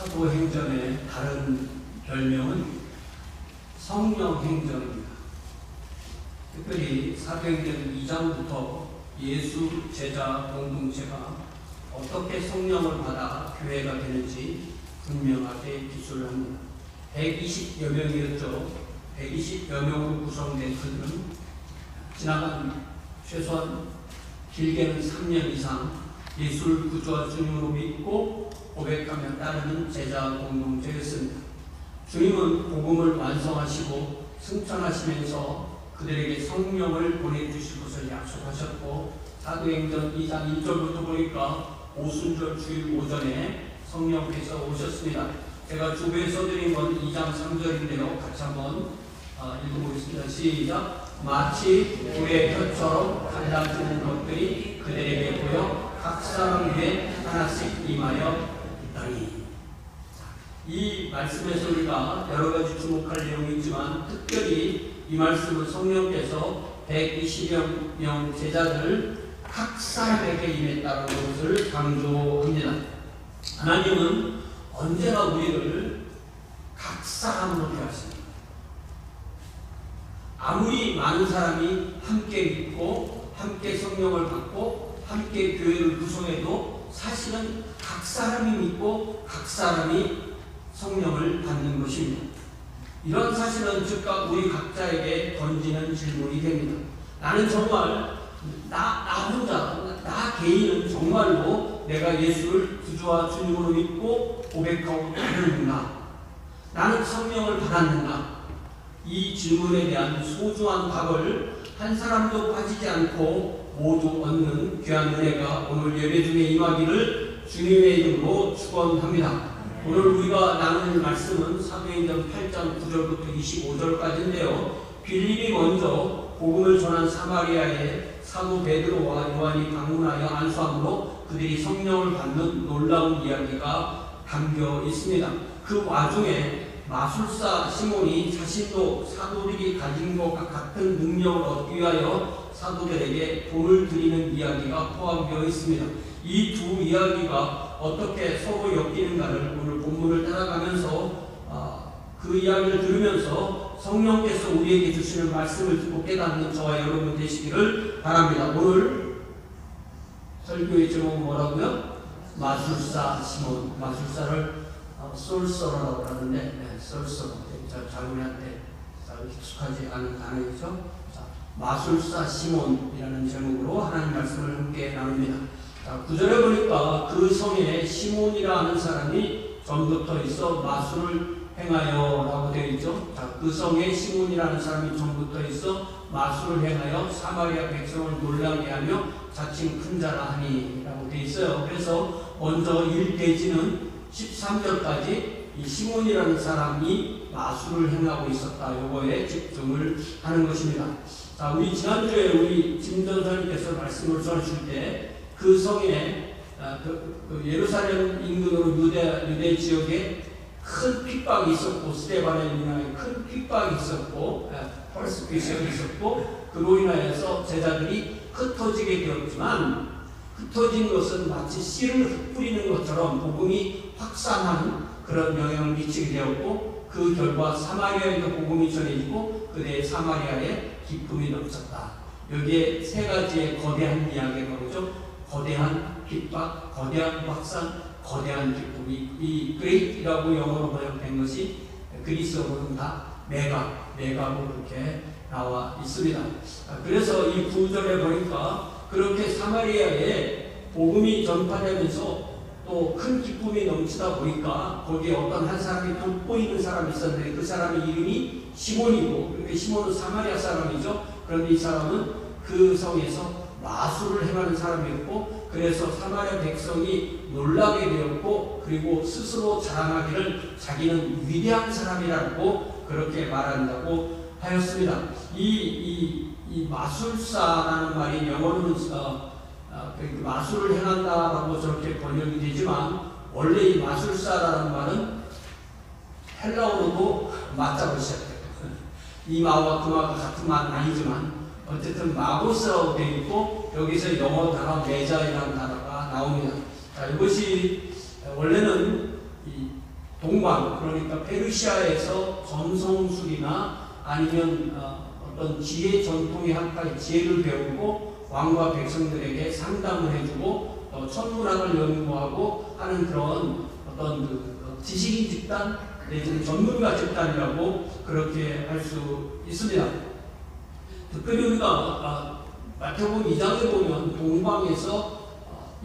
사도행전의 다른 별명은 성령행전입니다. 특별히 사도행전 2장부터 예수 제자 공동체가 어떻게 성령을 받아 교회가 되는지 분명하게 기술을 합니다. 120여 명이었죠. 120여 명으로 구성된 그들은 지나간 최소한 길게는 3년 이상 예수를 구주와 주님으로 믿고 고백하며 따르는 제자 공동체였습니다. 주님은 복음을 완성하시고 승천하시면서 그들에게 성령을 보내주실 것을 약속하셨고, 사도행전 2장 1절부터 보니까 오순절 주일 오전에 성령께서 오셨습니다. 제가 주부에 써드린 건 2장 3절인데요. 같이 한번 읽어보겠습니다. 시작. 마치 불의 혀처럼 달라지는 것들이 그들에게 보여 각 사람 위에 하나씩 임하여 있다니. 이 말씀에서 우리가 여러 가지 주목할 내용이 있지만, 특별히 이 말씀은 성령께서 120여 명 제자들 각 사람에게 임했다는 것을 강조합니다. 하나님은 언제나 우리를 각 사람으로 대하십니다. 아무리 많은 사람이 함께 믿고 함께 성령을 받고 함께 교회를 구성해도 사실은 각 사람이 믿고 각 사람이 성령을 받는 것입니다. 이런 사실은 즉각 우리 각자에게 던지는 질문이 됩니다. 나는 정말 나 혼자, 나 개인은 정말로 내가 예수를 구주와 주님으로 믿고 고백하고 따르는가? 나는 성령을 받았는가? 이 질문에 대한 소중한 답을 한 사람도 빠지지 않고 모두 얻는 귀한 은혜가 오늘 예배 중에 임하기를 주님의 이름으로 축원합니다. 오늘 우리가 나눌 말씀은 사도행전 8장 9절부터 25절까지인데요. 빌립이 먼저 복음을 전한 사마리아에 사도 베드로와 요한이 방문하여 안수함으로 그들이 성령을 받는 놀라운 이야기가 담겨 있습니다. 그 와중에 마술사 시몬이 자신도 사도들이 가진 것과 같은 능력을 얻기 위하여 사도들에게 돈을 드리는 이야기가 포함되어 있습니다. 이 두 이야기가 어떻게 서로 엮이는가를 오늘 본문을 따라가면서 그 이야기를 들으면서 성령께서 우리에게 주시는 말씀을 듣고 깨닫는 저와 여러분 되시기를 바랍니다. 오늘 설교의 제목은 뭐라고요? 마술사 시몬. 마술사를 솔서러라고 하는데, 솔서러. 자기한테 익숙하지 않은 단어이죠. 마술사 시몬이라는 제목으로 하나님 말씀을 함께 나눕니다. 9절에 보니까 그 성에 시몬이라 하는 사람이 전부터 있어 마술을 행하여 라고 되어 있죠. 그 성에 시몬이라는 사람이 전부터 있어 마술을 행하여 사마리아 백성을 놀라게 하며 자칭 큰 자라 하니 라고 되어 있어요. 그래서 먼저 1대지는 13절까지 이 시몬이라는 사람이 마술을 행하고 있었다. 요거에 집중을 하는 것입니다. 자, 우리 지난주에 우리 김전사님께서 말씀을 전하실 때 그 성에 예루살렘 인근으로 유대 지역에 큰 핍박이 있었고, 스데반에 인하여 큰 핍박이 있었고, 퍼스큐션이 있었고, 그로 인하여서 제자들이 흩어지게 되었지만, 흩어진 것은 마치 씨를 흩뿌리는 것처럼 복음이 확산하는 그런 영향을 미치게 되었고, 그 결과 사마리아에도 복음이 전해지고 그대의 사마리아에 기쁨이 넘쳤다. 여기에 세 가지의 거대한 이야기가 나오죠. 거대한 핍박, 거대한 확산, 거대한 기쁨이, 이 great이라고 영어로 번역된 것이 그리스어로는 다 메가로 그렇게 나와 있습니다. 그래서 이 9절에 보니까 그렇게 사마리아에 복음이 전파되면서 또 큰 기쁨이 넘치다 보니까 거기에 어떤 한 사람이 돋보이는 사람이 있었는데, 그 사람의 이름이 시몬이고, 그러니까 시몬은 사마리아 사람이죠. 그런데 이 사람은 그 성에서 마술을 행하는 사람이었고, 그래서 사마리아 백성이 놀라게 되었고, 그리고 스스로 자랑하기를 자기는 위대한 사람이라고 그렇게 말한다고 하였습니다. 이 마술사라는 말이 영어로는 마술을 행한다라고 저렇게 번역이 되지만, 원래 이 마술사라는 말은 헬라어로도 마자로 시작돼요. 이마와 그마가 같은 말은 아니지만 어쨌든 마고스라고 되어 있고, 여기서 영어 단어 메자이라는 단어가 나옵니다. 자, 이것이 원래는 이 동방, 그러니까 페르시아에서 점성술이나 아니면 어떤 지혜 전통의 한 가지 지혜를 배우고 왕과 백성들에게 상담을 해주고 천문학을 연구하고 하는 그런 어떤 그 지식인 집단 내지는 전문가 집단이라고 그렇게 할 수 있습니다. 특별히 우리가 마태복음 2장에 보면 동방에서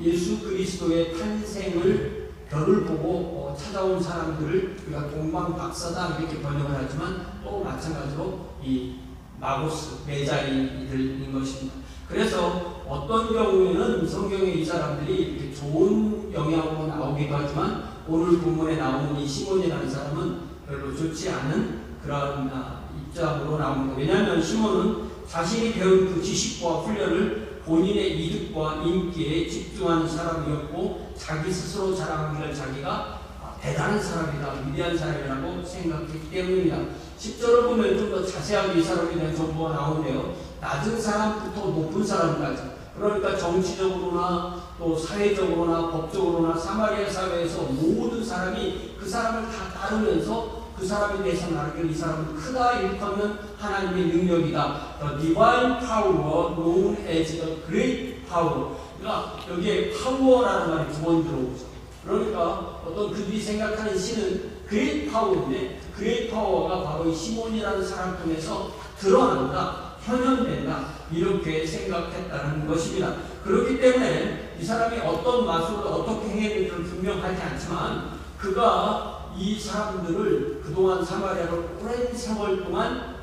예수 그리스도의 탄생을 별을 보고 찾아온 사람들을 우리가 동방 박사다 이렇게 번역을 하지만 또 마찬가지로 이 마고스 메자이들인 것입니다. 그래서 어떤 경우에는 성경에 이 사람들이 이렇게 좋은 영향으로 나오기도 하지만 오늘 본문에 나오는 이 시몬이라는 사람은 별로 좋지 않은 그런 입장으로 나옵니다. 왜냐하면 시몬은 자신이 배운 그 지식과 훈련을 본인의 이득과 인기에 집중하는 사람이었고 자기 스스로 자랑하기를 자기가 대단한 사람이다, 위대한 사람이라고 생각했기 때문입니다. 10절을 보면 좀 더 자세하게 이 사람에 대한 정보가 나오는데요. 낮은 사람부터 높은 사람까지, 그러니까 정치적으로나 또 사회적으로나 법적으로나 사마리아 사회에서 모든 사람이 그 사람을 다 따르면서 그 사람에 대해서 말하기를 이 사람은 크다 일컫는 하나님의 능력이다. The divine power known as the great power. 그러니까 여기에 파워라는 말이 두 번 들어오죠. 그러니까 어떤 그들이 생각하는 신은 great power인데 great power가 바로 이 시몬이라는 사람 통해서 드러난다, 현현된다 이렇게 생각했다는 것입니다. 그렇기 때문에 이 사람이 어떤 마술을 어떻게 행했는지는 분명하지 않지만 그가 이 사람들을 그동안 사마리아를 오랜 세월 동안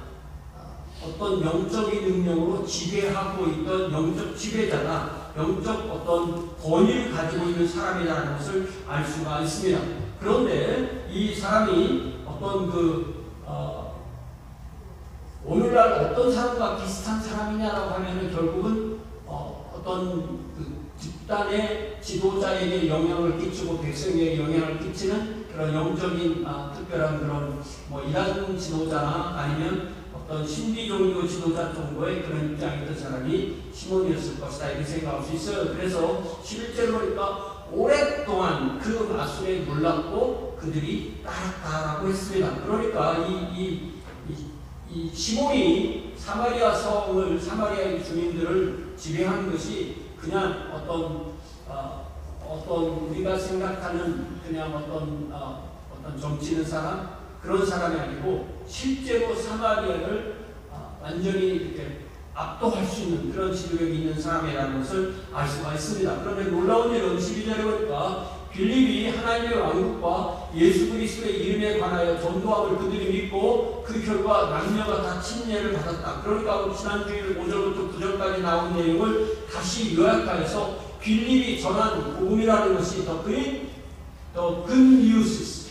어떤 영적인 능력으로 지배하고 있던 영적 지배자다, 영적 어떤 권위를 가지고 있는 사람이라는 것을 알 수가 있습니다. 그런데 이 사람이 어떤 오늘날 어떤 사람과 비슷한 사람이냐라고 하면은 결국은 어떤 집단의 지도자에게 영향을 끼치고 백성에게 영향을 끼치는 그런 영적인 특별한 그런 이단 지도자나 아니면 어떤 신비 종교 지도자 정도의 그런 입장에 있던 사람이 시몬이었을 것이다 이렇게 생각할 수 있어요. 그래서 11절을 보니까 오랫동안 그 마술에 놀랐고 그들이 따랐다라고 했습니다. 그러니까 이 시몬이 사마리아 성을, 사마리아의 주민들을 지배하는 것이 그냥 어떤 우리가 생각하는 그냥 어떤 정치는 사람 그런 사람이 아니고 실제로 사마리아를 완전히 이렇게 압도할 수 있는 그런 지도력이 있는 사람이라는 것을 알 수가 있습니다. 그런데 놀라운 일은 12절에 보니까 빌립이 하나님의 왕국과 예수 그리스도의 이름에 관하여 전도함을 그들이 믿고 그 결과 남녀가 다 침례를 받았다. 그러니까 지난주일 5절부터 9절까지 나온 내용을 다시 요약하여서 빌립이 전한 복음이라는 것이 the good news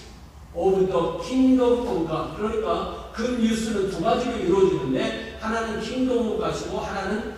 of the kingdom of God. 그러니까 good news는 두 가지로 이루어지는데 하나는 kingdom of God이고 하나는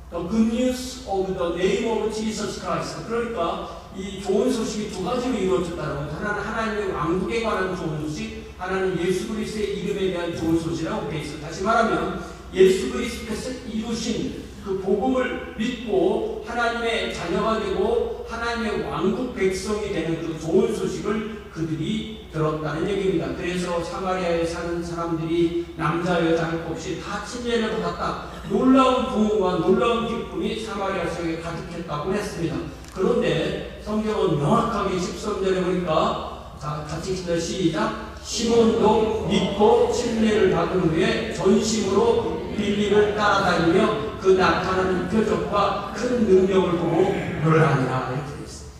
the good news of the name of Jesus Christ. 그러니까 이 좋은 소식이 두 가지로 이루어졌다는 것. 하나는 하나님의 왕국에 관한 좋은 소식, 하나는 예수 그리스도의 이름에 대한 좋은 소식이라고 되어 있어요. 다시 말하면 예수 그리스도께서 이루신 그 복음을 믿고 하나님의 자녀가 되고 하나님의 왕국 백성이 되는 그 좋은 소식을 그들이 들었다는 얘기입니다. 그래서 사마리아에 사는 사람들이 남자 여자 할 것 없이 다 침례를 받았다. 놀라운 부흥과 놀라운 기쁨이 사마리아 성에 가득했다고 했습니다. 그런데 성경은 명확하게 13절에 보니까 자 같이 시작. 시몬도 믿고 침례를 받은 후에 전심으로 빌립을 따라다니며 그 나타나는 표적과 큰 능력을 보고 놀라니라 이렇게 되어 있습니다.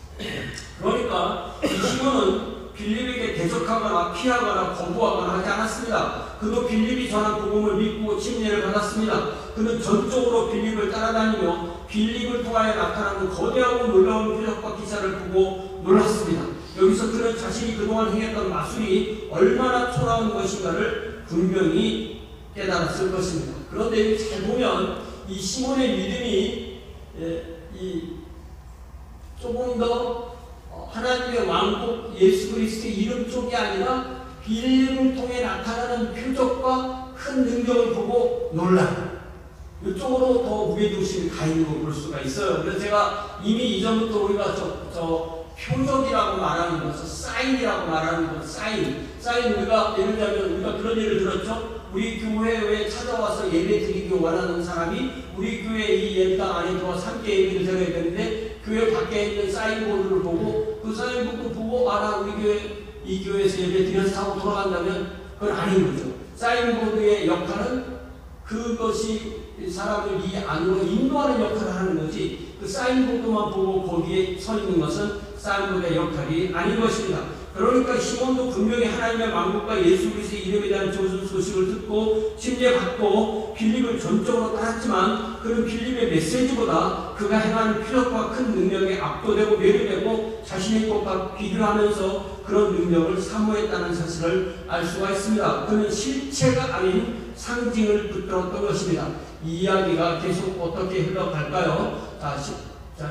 그러니까 이 시몬은 빌립에게 대적하거나 피하거나 거부하거나 하지 않았습니다. 그도 빌립이 전한 복음을 믿고 침례를 받았습니다. 그는 전적으로 빌립을 따라다니며 빌립을 통하여 나타나는 거대하고 놀라운 표적과 기사를 보고 놀랐습니다. 여기서 그는 자신이 그동안 행했던 마술이 얼마나 초라한 것인가를 분명히 깨달았을 것입니다. 그런데 잘 보면 이 시몬의 믿음이 조금 더 하나님의 왕국 예수 그리스도의 이름 쪽이 아니라 빌립을 통해 나타나는 표적과 큰 능력을 보고 놀라. 이쪽으로 더 무게중심이 가 있는 걸 볼 수가 있어요. 그래서 제가 이미 이전부터 우리가 표적이라고 말하는 것은 사인이라고 말하는 것. 사인 우리가 예를 들면 우리가 그런 예를 들었죠. 우리 교회에 찾아와서 예배 드리기 원하는 사람이 우리 교회 이 예배당 안에 들어와서 함께 예배를 드려야 되는데 교회 밖에 있는 사인보드를 보고 그 사인보드 보고 나 우리 교회 이 교회에서 예배 드려서 하고 돌아간다면 그건 아닌 거죠. 사인보드의 역할은 그것이 사람을 이 안으로 인도하는 역할을 하는 거지, 그 사인보드만 보고 거기에 서 있는 것은 사인보드의 역할이 아닌 것입니다. 그러니까 시몬도 분명히 하나님의 만국과 예수 그리스도의 이름에 대한 좋은 소식을 듣고 침례받고 빌립을 전적으로 따랐지만 그는 빌립의 메시지보다 그가 행하는 표적과 큰 능력에 압도되고 매료되고 자신의 것과 비교하면서 그런 능력을 사모했다는 사실을 알 수가 있습니다. 그는 실체가 아닌 상징을 붙들었던 것입니다. 이 이야기가 계속 어떻게 흘러갈까요? 자,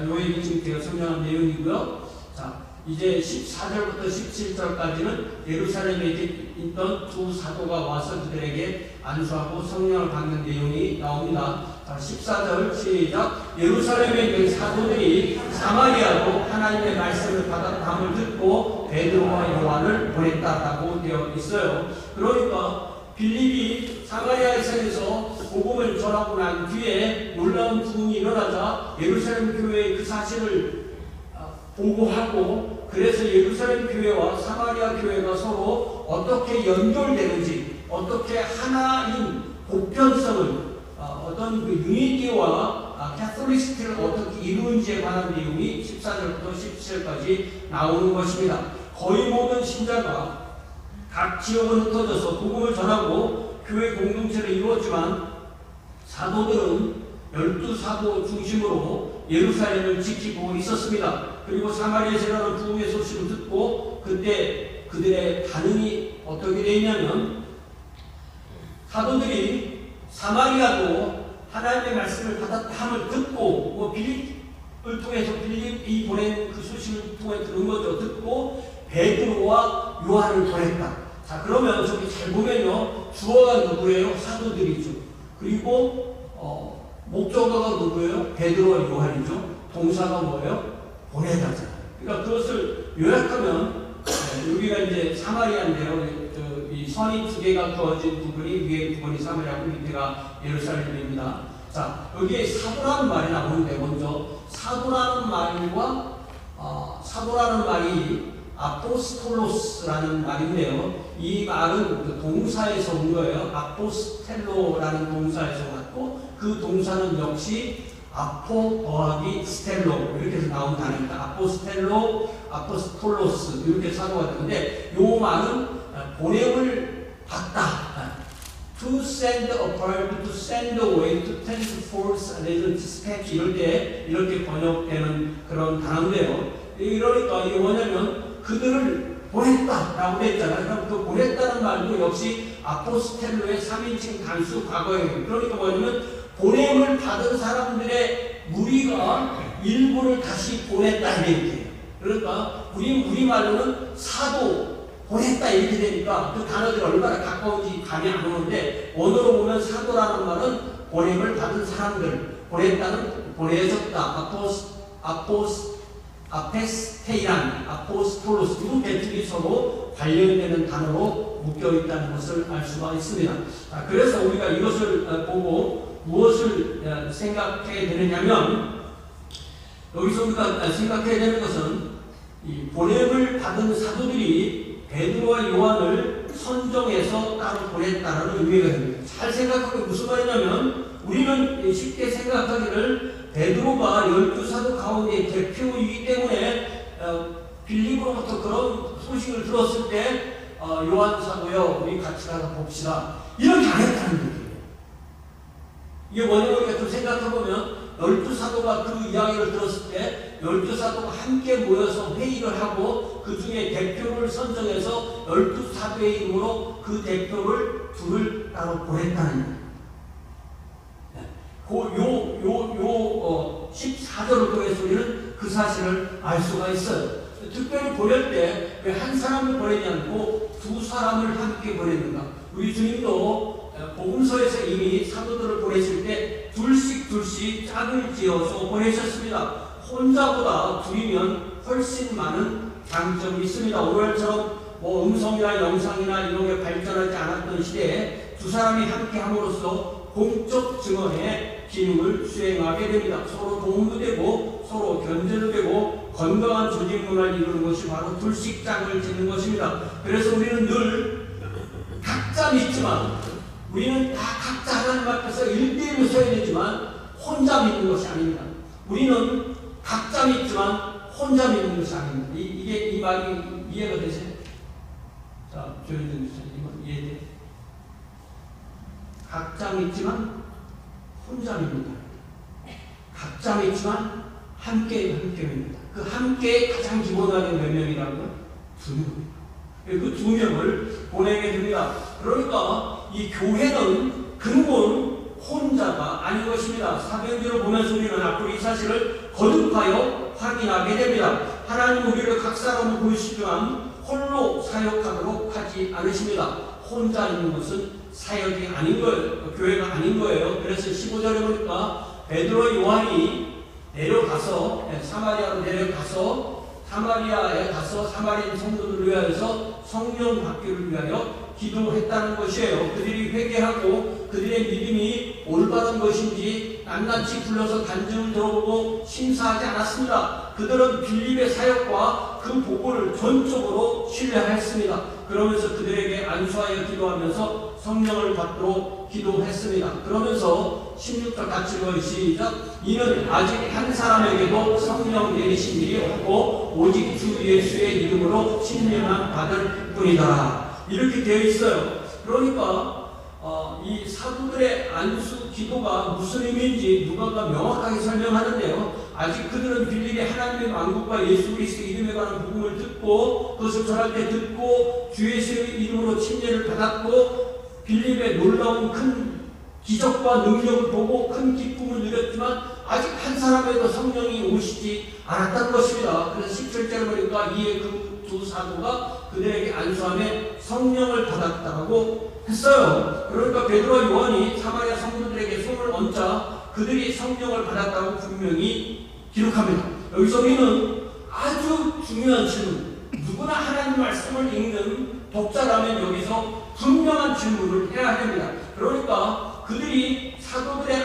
요 얘기 지금 제가 설명한 내용이고요. 자, 이제 14절부터 17절까지는 예루살렘에 있던 두 사도가 와서 그들에게 안수하고 성령을 받는 내용이 나옵니다. 자, 14절 시작. 예루살렘에 있는 사도들이 사마리아로 하나님의 말씀을 받았다함을 듣고 베드로와 요한을 보냈다라고 되어 있어요. 그러니까 빌립이 사마리아에서 복음을 전하고 난 뒤에 놀라운 부흥이 일어나자 예루살렘 교회의 그 사실을 보고하고, 그래서 예루살렘 교회와 사마리아 교회가 서로 어떻게 연결되는지, 어떻게 하나인 보편성을, 어떤 그 유니티와 캐톨리시티를 어떻게 이루는지에 관한 내용이 14절부터 17절까지 나오는 것입니다. 거의 모든 신자가 각 지역으로 흩어져서 복음을 전하고 교회 공동체를 이루었지만 사도들은 12사도 중심으로 예루살렘을 지키고 있었습니다. 그리고 사마리아에서 일어나는 부흥의 소식을 듣고 그때 그들의 반응이 어떻게 되었냐면, 사도들이 사마리아도 하나님의 말씀을 받았다함을 듣고 빌립을 통해서 빌립이 보낸 그 소식을 통해 들은 거죠. 듣고 베드로와 요한을 보냈다. 자, 그러면 저기 잘 보면요, 주어가 누구예요? 사도들이죠. 그리고 목적어가 누구예요? 베드로와 요한이죠. 동사가 뭐예요? 보내다잖아요. 그러니까 그것을 요약하면 여기가 이제 사마리아인데요. 이 선이 두 개가 그어진 부분이 위에 부분이 사마리아고 밑에가 예루살렘입니다. 자, 여기에 사도라는 말이 나오는데, 먼저 사도라는 말과 사도라는 말이 아포스톨로스라는 말인데요. 이 말은 그 동사에서 온 거예요. 아포스텔로라는 동사에서 왔고, 그 동사는 역시 아포 더하기 스텔로 이렇게 해서 나온 단어입니다. 아포스텔로, 아포스톨로스 이렇게 사도가 되는데, 이 말은 보냄을 받다. To send a bird, to send away, to send forth, dispatch 이럴 때 이렇게 번역되는 그런 단어인데요. 이러니까 이게 뭐냐면 그들을 보냈다라고 했잖아요. 그럼 그 보냈다는 말도 역시 아포스텔로의 3인칭 단수 과거예요. 그러니까 뭐냐면 보냄을 받은 사람들의 무리가 일부를 다시 보냈다 이렇게. 그러니까 우리말로는 사도 보냈다 이렇게 되니까 그 단어들이 얼마나 가까운지 감이 안 오는데, 원어로 보면 사도라는 말은 보냄을 받은 사람들, 보냈다는 보내졌다, 아페스테이란, 아포스톨로스 이렇게 둘이 서로 관련되는 단어로 묶여있다는 것을 알 수가 있습니다. 자, 그래서 우리가 이것을 보고 무엇을 생각해야 되느냐면, 여기서 우리가 생각해야 되는 것은 이 보냄을 받은 사도들이 베드로와 요한을 선정해서 따로 보냈다는 의미가 됩니다. 잘 생각하고 무슨 말이냐면, 우리는 쉽게 생각하기를 베드로가 12사도 가운데 대표이기 때문에 빌립으로부터 그런 소식을 들었을 때 요한 사도요, 우리 같이 가서 봅시다, 이렇게 안 했다는 얘기예요. 이게 뭐냐면 우리가 좀 생각해보면 12사도가 그 이야기를 들었을 때 12사도가 함께 모여서 회의를 하고 그 중에 대표를 선정해서 12사도의 이름으로 그 대표를 둘을 따로 보냈다는 거예요. 14절을 통해서 우리는 그 사실을 알 수가 있어요. 특별히 보낼 때 왜 한 사람을 보내지 않고 두 사람을 함께 보냈는가? 우리 주님도 복음서에서 이미 사도들을 보내실 때 둘씩 짝을 지어서 보내셨습니다. 혼자보다 둘이면 훨씬 많은 장점이 있습니다. 오늘처럼 음성이나 영상이나 이런 게 발전하지 않았던 시대에 두 사람이 함께 함으로써 공적 증언의 기능을 수행하게 됩니다. 서로 도움도 되고 서로 견제도 되고 건강한 조직 문화를 이루는 것이 바로 둘씩짝을 짓는 것입니다. 그래서 우리는 늘 각자 믿지만, 우리는 다 각자 하나님 앞에서 1대1로 서야 되지만 혼자 믿는 것이 아닙니다. 우리는 각자 믿지만 혼자 믿는 것이 아닙니다. 이 말이 이해가 되세요? 자, 조현준 목사님은 이해돼? 각자 믿지만 혼자 믿는다. 각자 믿지만 함께 믿는다. 그 함께 가장 기본적인 몇 명이라고요? 2명입니다. 그 2명을 보내게 됩니다. 그러니까 이 교회는 근본 혼자가 아닌 것입니다. 사도행전을 보면서 우리는 앞으로 이 사실을 거듭하여 확인하게 됩니다. 하나님 우리를 각 사람을 보이시지만 홀로 사역하도록 하지 않으십니다. 혼자 있는 것은 사역이 아닌 거예요. 교회가 아닌 거예요. 그래서 15절에 보니까 베드로 요한이 내려가서 사마리아로 내려가서 사마리아에 가서 사마리아 성도들을 위하여서 성령 받기를 위하여 기도했다는 것이에요. 그들이 회개하고 그들의 믿음이 올바른 것인지 낱낱이 불러서 간증을 들어보고 심사하지 않았습니다. 그들은 빌립의 사역과 그 보고를 전적으로 신뢰하였습니다. 그러면서 그들에게 안수하여 기도하면서 성령을 받도록 기도했습니다. 그러면서 16절 같이 읽어요. 시작. 이는 아직 한 사람에게도 성령 내리신 일이 없고 오직 주 예수의 이름으로 침례만 받을 뿐이다. 이렇게 되어 있어요. 그러니까 이 사도들의 안수 기도가 무슨 의미인지 누가가 명확하게 설명하는데요. 아직 그들은 빌립이 하나님의 왕국과 예수 그리스도의 이름에 관한 복음을 듣고 그것을 전할 때 듣고 주 예수의 이름으로 침례를 받았고 빌립의 놀라운 큰 기적과 능력을 보고 큰 기쁨을 누렸지만 아직 한 사람에도 성령이 오시지 않았다는 것입니다. 그래서 17절에 보니까 이에 그 두 사도가 그들에게 안수함에 성령을 받았다고 했어요. 그러니까 베드로와 요한이 사마리아 성도들에게 손을 얹자 그들이 성령을 받았다고 분명히 기록합니다. 여기서 우리는 아주 중요한 질문, 누구나 하나님 말씀을 읽는 독자라면 여기서 분명한 질문을 해야 됩니다. 그러니까 그들이 사도들의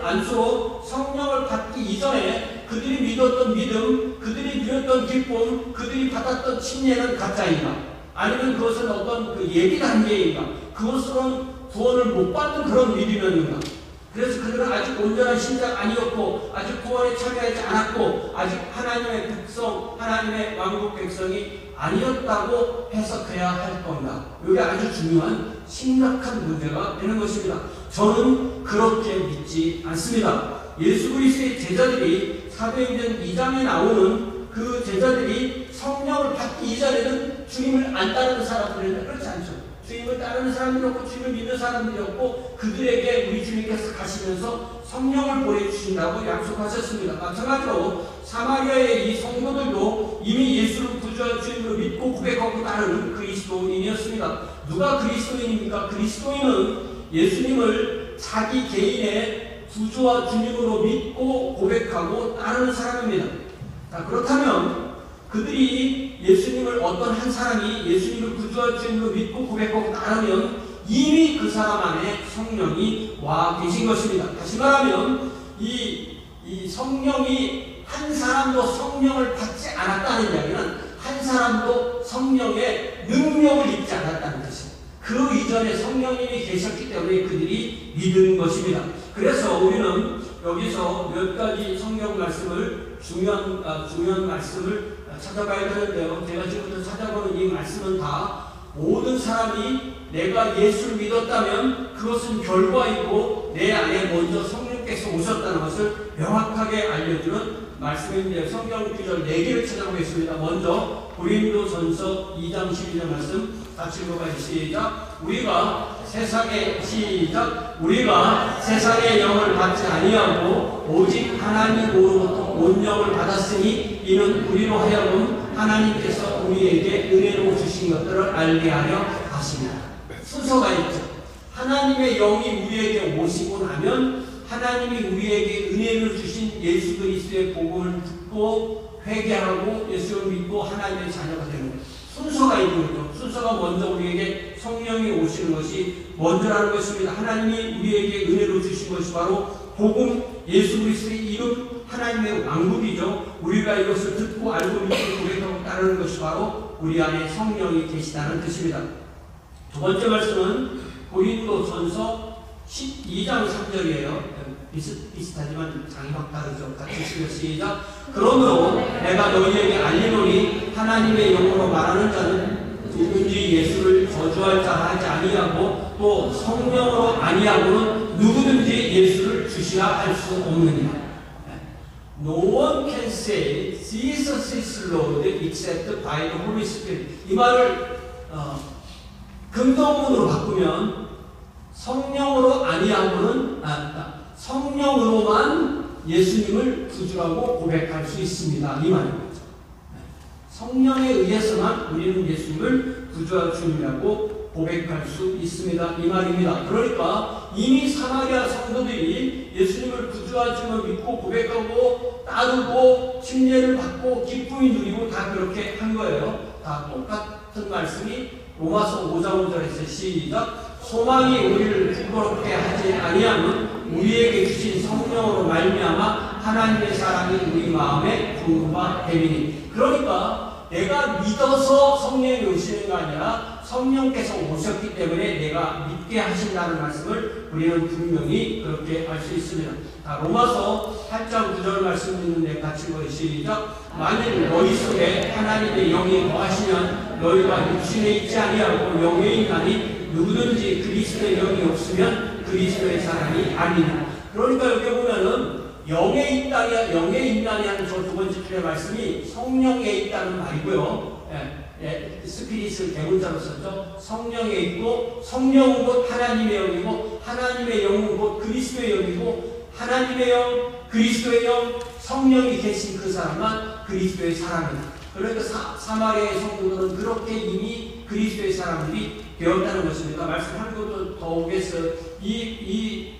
안수로 성령을 받기 이전에 그들이 믿었던 믿음, 그들이 누렸던 기쁨, 그들이 받았던 침례는 가짜인가? 아니면 그것은 어떤 그 예비 단계인가? 그것으로는 구원을 못 받는 그런 믿음이었는가? 그래서 그들은 아직 온전한 신자가 아니었고 아직 구원에 참여하지 않았고 아직 하나님의 백성, 하나님의 왕국 백성이 아니었다고 해석해야 할 건가? 이게 아주 중요한 심각한 문제가 되는 것입니다. 저는 그렇게 믿지 않습니다. 예수 그리스도의 제자들이 사도행전 2장에 나오는 그 제자들이 성령을 받기 이전에는 주님을 안 따르는 사람들인데 그렇지 않죠. 주님을 따르는 사람들이었고 주님을 믿는 사람들이었고 그들에게 우리 주님께서 가시면서 성령을 보내주신다고 약속하셨습니다. 마찬가지로 사마리아의 이 성도들도 이미 예수를 구주와 주님으로 믿고 고백하고 따르는 그리스도인이었습니다. 누가 그리스도인입니까? 그리스도인은 예수님을 자기 개인의 구주와 주님으로 믿고 고백하고 따르는 사람입니다. 자, 그렇다면 그들이 예수님을 어떤 한 사람이 예수님을 구주와 주님으로 믿고 고백하고 따르면 이미 그 사람 안에 성령이 와 계신 것입니다. 다시 말하면 이 성령이 한 사람도 성령을 받지 않았다는 이야기는 한 사람도 성령의 능력을 입지 않았다는 것입니다. 그 이전에 성령님이 계셨기 때문에 그들이 믿은 것입니다. 그래서 우리는 여기서 몇 가지 성경 말씀을 중요한 말씀을 찾아봐야 되는데요. 제가 지금부터 찾아보는 이 말씀은 다 모든 사람이 내가 예수를 믿었다면 그것은 결과이고 내 안에 먼저 성령께서 오셨다는 것을 명확하게 알려주는 말씀인데 성경 구절 4개를 찾아보겠습니다. 먼저 고린도전서 2장 12절 말씀 같이 읽어봐요. 시작. 우리가 세상의 영을 받지 아니하고 오직 하나님으로부터 온 영을 받았으니 이는 우리로 하여금 하나님께서 우리에게 은혜로 주신 것들을 알게 하려 하십니다. 순서가 있죠. 하나님의 영이 우리에게 오시고 나면 하나님이 우리에게 은혜를 주신 예수 그리스도의 복음을 듣고 회개하고 예수를 믿고 하나님의 자녀가 되는 거예요. 순서가 있는 거죠. 순서가 먼저 우리에게 성령이 오시는 것이 먼저라는 것입니다. 하나님이 우리에게 은혜를 주신 것이 바로 복음, 예수 그리스도의 이름, 하나님의 왕국이죠. 우리가 이것을 듣고 알고 믿고 고백하고 따르는 것이 바로 우리 안에 성령이 계시다는 뜻입니다. 두 번째 말씀은 고린도전서 12장 3절이에요. 비슷하지만 장이 확 다르죠. 같이 시작. 그러므로 내가 너희에게 알리노니 하나님의 영으로 말하는 자는 누구든지 예수를 저주할 자 하지 아니하고 또 성령으로 아니하고는 누구든지 예수를 주시라 할 수 없느니라. No one can say Jesus is Lord except by the Holy Spirit. 이 말을 긍정문으로 바꾸면 성령으로 아니하고는 성령으로만 예수님을 구주라고 고백할 수 있습니다. 이 말입니다. 성령에 의해서만 우리는 예수님을 구주와 주님이라고 고백할 수 있습니다. 이 말입니다. 그러니까 이미 사마리아 성도들이 예수님을 구주와 주님을 믿고 고백하고 따르고 침례를 받고 기쁨이 누리고 다 그렇게 한 거예요. 다 똑같은 말씀이 로마서 5장 5절에서 시작. 소망이 우리를 부끄럽게 하지 아니하면 우리에게 주신 성령으로 말미암아 하나님의 사랑이 우리 마음에 부흥과 됨이니. 그러니까 내가 믿어서 성령이 오시는 게 아니라 성령께서 오셨기 때문에 내가 믿게 하신다는 말씀을 우리는 분명히 그렇게 알 수 있습니다. 로마서 8장 9절 말씀 있는데 같이 시작. 만일 너희 속에 하나님의 영이 거하시면 너희가 육신에 있지 아니하고 영에 있나니 누구든지 그리스도의 영이 없으면 그리스도의 사람이 아니냐. 그러니까 여기 보면은 영에 있다니 하는 저 두 번째 줄의 말씀이 성령에 있다는 말이고요. 스피릿을 대문자로 썼죠. 성령에 있고 성령은 곧 하나님의 영이고 하나님의 영은 곧 그리스도의 영이고 하나님의 영, 그리스도의 영, 성령이 계신 그 사람만 그리스도의 사람이다. 그러니까 사마리아의 성도들은 그렇게 이미 그리스도의 사람들이 되었다는 것입니다. 말씀 한 것도 더 오겠어요. 이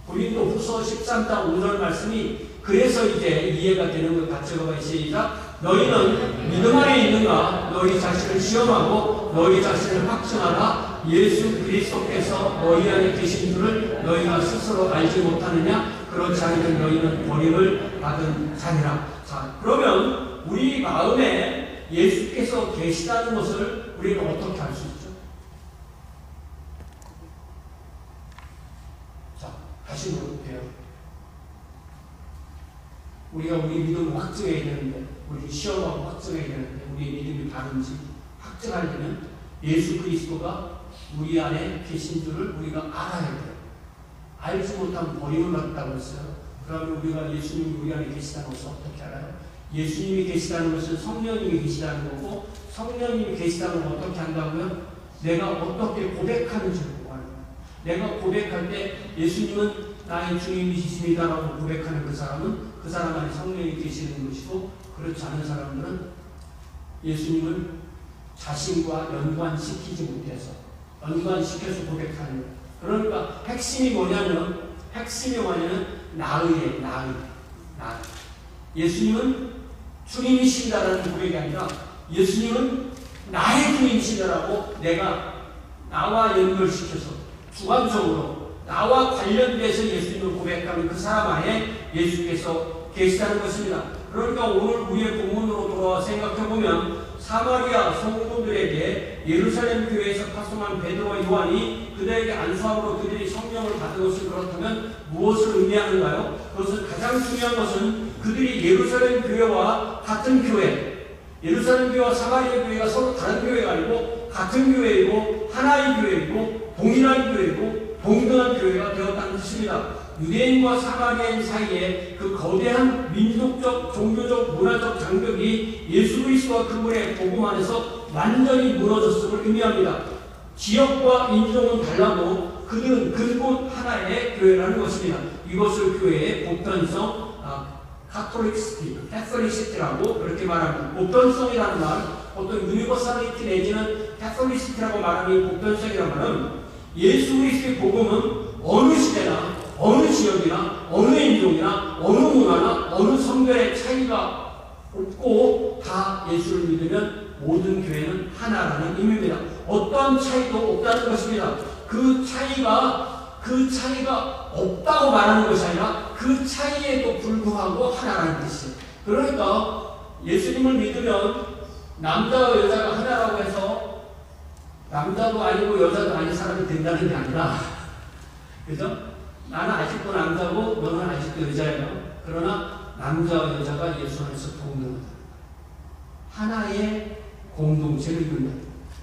고린도 후서 13장 5절 말씀이 그래서 이제 이해가 되는 것 같이 읽어봐요. 시작. 너희는 믿음 안에 있는가? 너희 자신을 시험하고 너희 자신을 확증하라. 예수 그리스도께서 너희 안에 계신 줄을 너희가 스스로 알지 못하느냐? 그렇지 않으면 너희는 버림을 받은 자니라. 자, 그러면 우리 마음에 예수께서 계시다는 것을 우리는 어떻게 알 수 있죠? 자, 다시 물어볼게요. 우리가 우리 믿음을 확증해야 되는데, 우리 시험하고 확증해야 되는데, 우리의 믿음이 바른지 확증하려면 예수 그리스도가 우리 안에 계신 줄을 우리가 알아야 돼요. 알지 못하면 버림을 받았다고 했어요. 그러면 우리가 예수님이 우리 안에 계시다는 것을 어떻게 알아요? 예수님이 계시다는 것은 성령님이 계시다는 거고, 성령님이 계시다는 걸 어떻게 한다고요? 내가 어떻게 고백하는지 보고 하는 거예요. 내가 고백할 때 예수님은 나의 주님이십니다라고 고백하는 그 사람은 그 사람 안에 성령이 계시는 것이고, 그렇지 않은 사람들은 예수님을 자신과 연관시키지 못해서 연관시켜서 고백하는 거예요. 그러니까 핵심이 뭐냐면 나의. 예수님은 주님이신다라는 고백이 아니라 예수님은 나의 주님이시다라고 내가 나와 연결시켜서 주관적으로 나와 관련돼서 예수님을 고백하는 그 사람 안에 예수께서 계시다는 것입니다. 그러니까 오늘 우리의 본문으로 돌아와 생각해보면 사마리아 성도들에게 예루살렘 교회에서 파송한 베드로와 요한이 그들에게 안수함으로 그들이 성령을 받은 것을 그렇다면 무엇을 의미하는가요? 그것은 가장 중요한 것은 그들이 예루살렘 교회와 같은 교회, 예루살렘 교회와 사마리아 교회가 서로 다른 교회가 아니고 같은 교회이고 하나의 교회이고 동일한 교회이고 동등한 교회가 되었다는 뜻입니다. 유대인과 사마리아인 사이에 그 거대한 민족적, 종교적, 문화적 장벽이 예수 그리스도와 그분의 복음 안에서 완전히 무너졌음을 의미합니다. 지역과 인종은 달라도 그들은 근본 하나의 교회라는 것입니다. 이것을 교회의 보편성, 캐톨리시티라고 그렇게 말합니다. 보편성이라는 말, 어떤 유니버설리티 내지는 캐톨리시티라고 말하는 이 보편성이라는 말은 예수 그리스도의 복음은 어느 시대나 어느 지역이나 어느 인종이나 어느 문화나 어느 성별의 차이가 없고 다 예수를 믿으면 모든 교회는 하나라는 의미입니다. 어떤 차이도 없다는 것입니다. 그 차이가 없다고 말하는 것이 아니라 그 차이에도 불구하고 하나라는 뜻이에요. 그러니까 예수님을 믿으면 남자와 여자가 하나라고 해서 남자도 아니고 여자도 아닌 사람이 된다는 게 아니라, 그죠? 나는 아직도 남자고 너는 아직도 여자예요. 그러나 남자와 여자가 예수 안에서 동등하다. 하나의 공동체를 이룬다.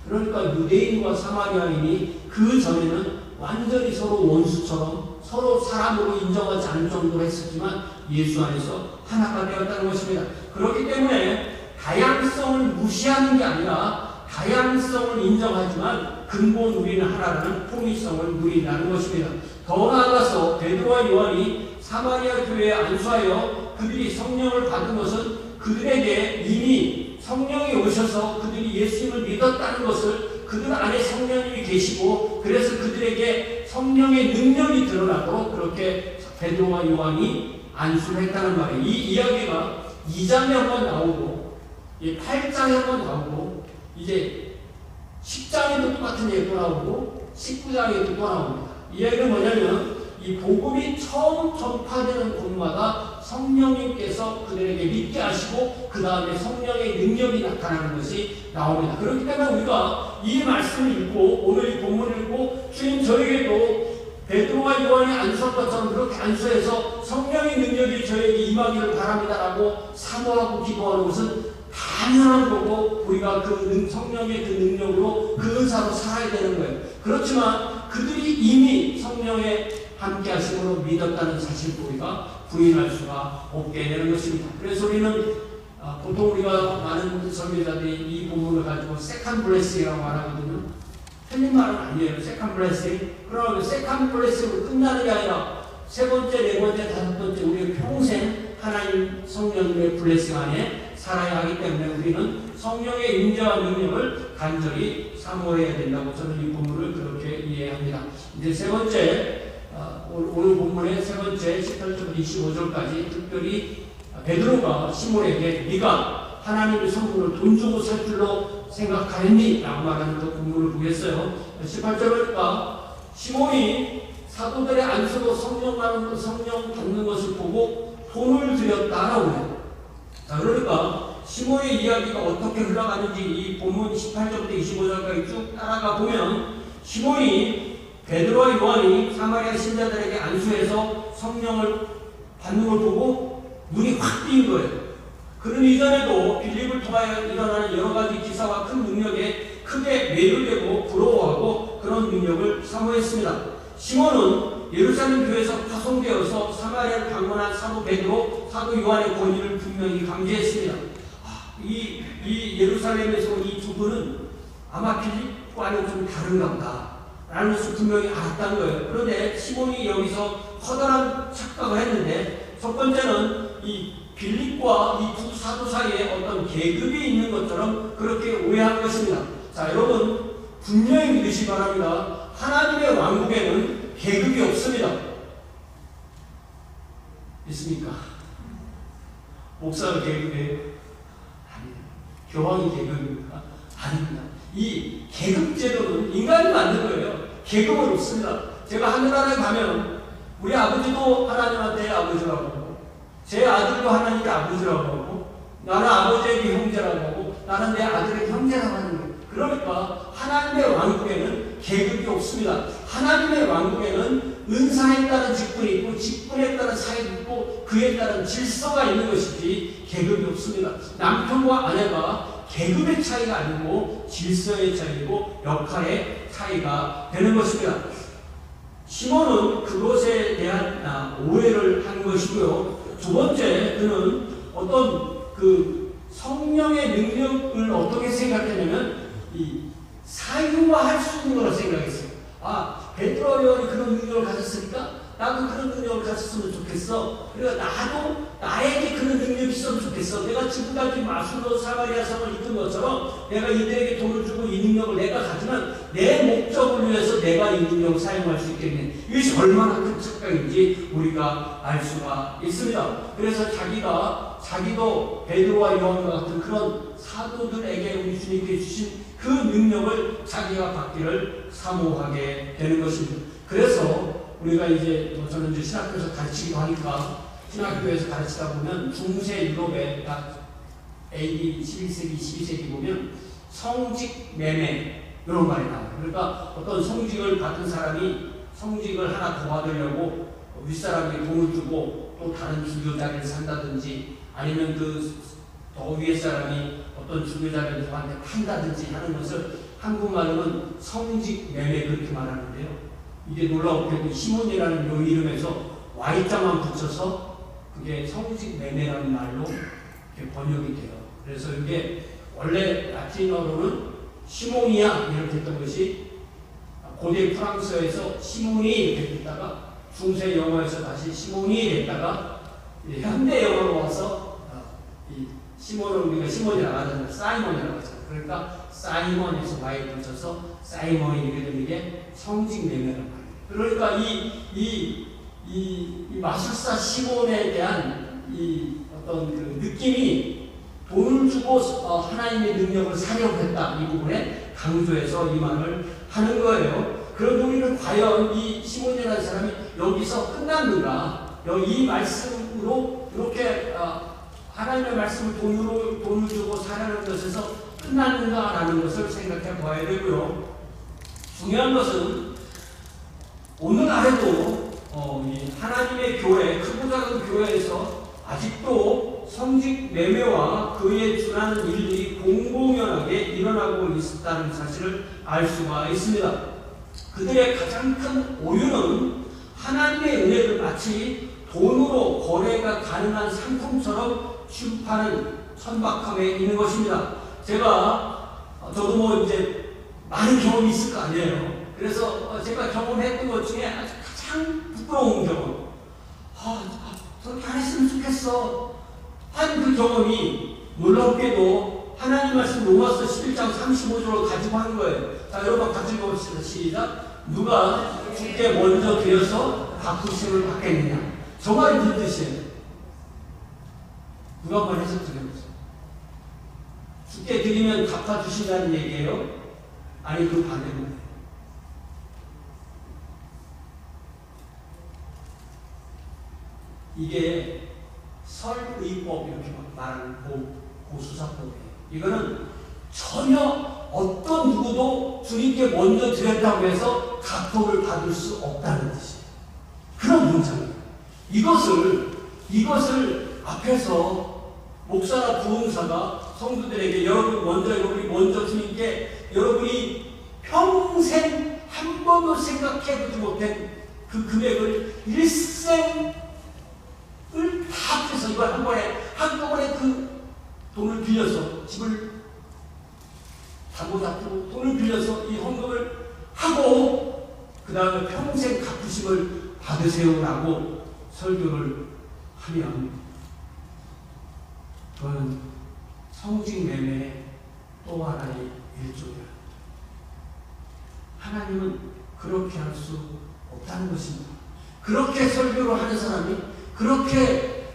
그러니까 유대인과 사마리아인이 그 전에는 완전히 서로 원수처럼 서로 사람으로 인정하지 않을 정도로 했었지만 예수 안에서 하나가 되었다는 것입니다. 그렇기 때문에 다양성을 무시하는 게 아니라 다양성을 인정하지만 근본 우리는 하나라는 통일성을 누린다는 것입니다. 더 나아가서 베드로와 요한이 사마리아 교회에 안수하여 그들이 성령을 받은 것은 그들에게 이미 성령이 오셔서 그들이 예수님을 믿었다는 것을 그들 안에 성령님이 계시고 그래서 그들에게 성령의 능력이 드러나도록 그렇게 베드로와 요한이 안수를 했다는 말이에요. 이 이야기가 2장에 한번 나오고 8장에 한번 나오고 이제 10장에도 똑같은 얘기가 나오고 19장에도 또 나옵니다. 이 이야기는 뭐냐면 이 복음이 처음 전파되는 곳마다 성령님께서 그들에게 믿게 하시고 그 다음에 성령의 능력이 나타나는 것이 나옵니다. 그렇기 때문에 우리가 이 말씀을 읽고 오늘 이 본문을 읽고 주님 저에게도 베드로와 요한이 안수한 것처럼 그렇게 안수해서 성령의 능력이 저에게 임하기를 바랍니다라고 사모하고 기도하는 것은 당연한 거고 우리가 그 성령의 그 능력으로 그 은사로 살아야 되는 거예요. 그렇지만 그들이 이미 성령의 함께 하심으로 믿었다는 사실을 우리가 부인할 수가 없게 되는 것입니다. 그래서 우리는 보통 우리가 많은 설교자들이 이 본문을 가지고 세컨 블레싱이라고 말하거든요. 틀린 말은 아니에요. 세컨 블레싱. 그러나 세컨 블레싱으로 끝나는 게 아니라 세 번째, 네 번째, 다섯 번째 우리 평생 하나님 성령님의 블레싱 안에 살아야 하기 때문에 우리는 성령의 임재와 능력을 간절히 사모해야 된다고 저는 이 본문을 그렇게 이해합니다. 이제 세 번째, 오늘 본문의 세 번째 18절부터 25절까지 특별히 베드로가 시몬에게 네가 하나님의 성분을 돈 주고 살 줄로 생각하였니? 라고 말하는 그 본문을 보겠어요. 18절을 보니까 시몬이 사도들의 안수로 성령 받는 것을 보고 돈을 드렸다라고 해요. 자, 그러니까 시몬의 이야기가 어떻게 흘러가는지 이 본문 18절부터 25절까지 쭉 따라가 보면 시몬이 베드로와 요한이 사마리아 신자들에게 안수해서 성령을 받는 걸 보고 눈이 확 띄인 거예요. 그는 이전에도 빌립을 통하여 일어나는 여러 가지 기사와 큰 능력에 크게 매료되고 부러워하고 그런 능력을 사모했습니다. 시몬은 예루살렘 교회에서 파송되어서 사마리아를 방문한 사도 베드로, 사도 요한의 권위를 분명히 감지했습니다. 이 예루살렘에서 온 이 두 분은 아마 빌립과는 좀 다른가 보다 라는 것을 분명히 알았다는 거예요. 그런데 시몬이 여기서 커다란 착각을 했는데 첫 번째는 이 빌립과 이 두 사도 사이에 어떤 계급이 있는 것처럼 그렇게 오해한 것입니다. 자, 여러분 분명히 믿으시기 바랍니다. 하나님의 왕국에는 계급이 없습니다. 있습니까? 목사가 계급이에요? 아니에요. 교황이 계급입니까? 아닙니다. 이 계급제도는 인간이 만든 거예요. 계급은 없습니다. 제가 하늘나라에 가면 우리 아버지도 하나님한테 아버지라고 하고 제 아들도 하나님의 아버지라고 하고 나는 아버지에게 형제라고 하고 나는 내 아들의 형제라고 하는 거예요. 그러니까 하나님의 왕국에는 계급이 없습니다. 하나님의 왕국에는 은사에 따른 직분이 있고 직분에 따른 사역이 있고 그에 따른 질서가 있는 것이지 계급이 없습니다. 남편과 아내가 계급의 차이가 아니고 질서의 차이고 역할의 차이가 되는 것입니다. 시몬은 그것에 대한 오해를 한 것이고요. 두 번째, 그는 어떤 그 성령의 능력을 어떻게 생각했냐면 이 사유화할 수 있는 거라 생각했어요. 베드로와 요한이 그런 능력을 가졌으니까 나도 그런 능력을 가졌으면 좋겠어. 그러니까 나도 나에게 그런 능력이 있으면 좋겠어. 내가 지금까지 마술로 사마리아 성을 이끈 것처럼 내가 이들에게 돈을 주고 이 능력을 내가 가지면 내 목적을 위해서 내가 이 능력을 사용할 수 있겠네. 이것이 얼마나 큰 착각인지 우리가 알 수가 있습니다. 그래서 자기도 베드로와 요한과 같은 그런 사도들에게 우리 주님께 주신 그 능력을 자기가 받기를 사모하게 되는 것입니다. 그래서 우리가 이제 저는 이제 신학교에서 가르치기도 하니까 신학교에서 가르치다 보면 중세 유럽에 딱 AD 11세기, 12세기 보면 성직 매매 이런 말이 나와요. 그러니까 어떤 성직을 받은 사람이 성직을 하나 더 받으려고 윗사람이 돈을 주고 또 다른 주교 자리를 산다든지 아니면 그 더 위에 사람이 어떤 주교 자리를 저한테 판다든지 하는 것을 한국말로는 성직 매매 그렇게 말하는데요. 이게 놀라웠게도 시몬이라는 요 이름에서 Y자만 붙여서 그게 성직 매매라는 말로 이렇게 번역이 돼요. 그래서 이게 원래 라틴어로는 시몬이야 이렇게 했던 것이 고대 프랑스어에서 시몬이 이렇게 됐다가 중세 영어에서 다시 시몬이 됐다가 현대 영어로 와서 이 시몬을 우리가 시몬이라고 하잖아요. 사이먼이라고 하잖아요. 그러니까 사이먼에서 Y 붙여서 사이먼이 이렇게 되는 게 성직 매매란 말이에요. 그러니까 이 마술사 시몬에 대한 이 어떤 그 느낌이 돈을 주고 하나님의 능력을 사용했다 이 부분에 강조해서 이 말을 하는 거예요. 그런데 우리는 과연 이 시몬이라는 사람이 여기서 끝났는가? 이 말씀으로 이렇게 하나님의 말씀을 돈을 주고 사려는 것에서 끝났는가라는 것을 생각해 봐야 되고요. 중요한 것은 오늘날에도 하나님의 교회, 크고 작은 교회에서 아직도 성직 매매와 그에 준하는 일들이 공공연하게 일어나고 있다는 사실을 알 수가 있습니다. 그들의 가장 큰 오류는 하나님의 은혜를 마치 돈으로 거래가 가능한 상품처럼 취급하는 천박함에 있는 것입니다. 저도 뭐 이제 많은 경험이 있을 거 아니에요. 그래서 제가 경험했던 것 중에 아주 가장 부끄러운 경험. 저렇게 안 했으면 좋겠어. 한 그 경험이 놀랍게도 하나님 말씀 로마서 11장 35절을 가지고 한 거예요. 자, 여러분 같이 읽어봅시다. 시작. 누가 주께 먼저 드려서 갚으심을 받겠느냐. 저 말이 무슨 뜻이에요? 누가 한번 해석 드려보세요. 주께 드리면 갚아주신다는 얘기예요? 아니 그 반대로 이게 설의법 이렇게 말하는 고수사법이에요. 이거는 전혀 어떤 누구도 주님께 먼저 드렸다고 해서 갚음을 받을 수 없다는 뜻이에요. 그런 문장이에요. 이것을 앞에서 목사나 부흥사가 성도들에게 여러분이 먼저 주님께 여러분이 평생 한 번도 생각해보지 못한 그 금액을 일생을 다 합해서 이걸 한꺼번에 그 돈을 빌려서 집을 담보 잡고 돈을 빌려서 이 헌금을 하고 그 다음에 평생 갚으심을 받으세요라고 설교를 하면 그건 성직 매매의 또 하나의 일종이라. 하나님은 그렇게 할 수 없다는 것입니다. 그렇게 설교를 하는 사람이 그렇게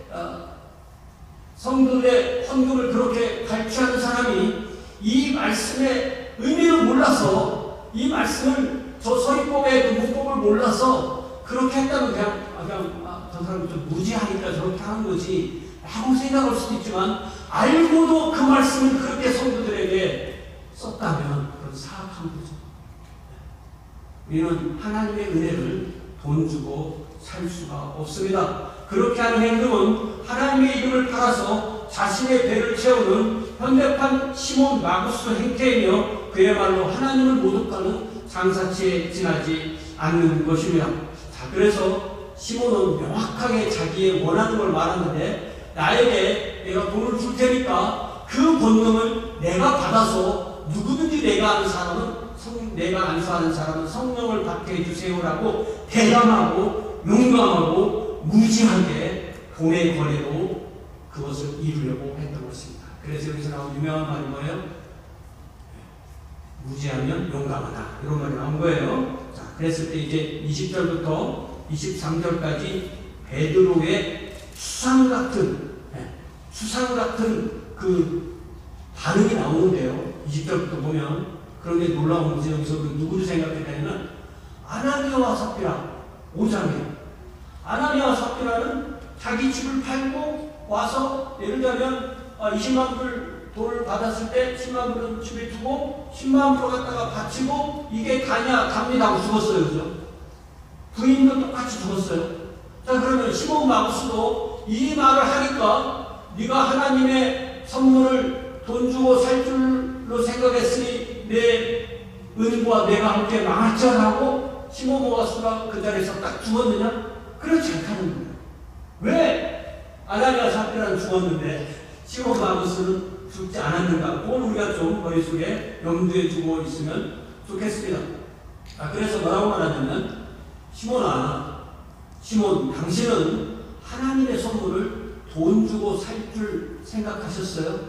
성도들의 헌금을 그렇게 갈취하는 사람이 이 말씀의 의미를 몰라서 이 말씀을 저 서리법의 그 문법을 몰라서 그렇게 했다면 저 사람이 좀 무지하니까 저렇게 하는 거지 라고 생각할 수도 있지만 알고도 그 말씀을 그렇게 성도들에게 썼다면 그건 사악한 거죠. 우리는 하나님의 은혜를 돈 주고 살 수가 없습니다. 그렇게 하는 행동은 하나님의 이름을 팔아서 자신의 배를 채우는 현대판 시몬 마구스 행태이며 그야말로 하나님을 모독하는 장사치에 지나지 않는 것입니다. 자, 그래서 시몬은 명확하게 자기의 원하는 걸 말하는데 나에게 내가 돈을 줄 테니까 그 권능을 내가 받아서 누구든지 내가 안수하는 사람은 성령을 받게 해주세요라고 대담하고 용감하고 무지하게 돈의 거래로 그것을 이루려고 했던 것입니다. 그래서 여기서 나온 유명한 말이 뭐예요? 무지하면 용감하다. 이런 말이 나온 거예요. 자, 그랬을 때 이제 20절부터 23절까지 베드로의 수상 같은 그 반응이 나오는데요. 20절부터 보면 그런데 놀라운 것이 여기서 누구를 생각했냐면 아나니아와 삽비라 5장이에요. 아나니아와 삽비라는 자기 집을 팔고 와서 예를 들면 20만 불 돈을 받았을 때 10만 불은 집에 두고 10만 불을 갖다가 바치고 이게 가냐 갑니다 하고 죽었어요. 그죠? 부인도 똑같이 죽었어요. 자, 그러면 시몬 마구스도 이 말을 하니까 네가 하나님의 선물을 돈 주고 살 줄로 생각했으니 내 은과 내가 함께 망할 줄 알고 시몬 마구스가 그 자리에서 딱 죽었느냐? 그렇지 않다는 거예요. 왜 아나니아 삽비라는 죽었는데 시몬 마구스는 죽지 않았는가? 그건 우리가 좀 머릿속에 염두에 두고 있으면 좋겠습니다. 그래서 뭐라고 말하냐면 시몬 당신은 하나님의 선물을 돈 주고 살 줄 생각하셨어요?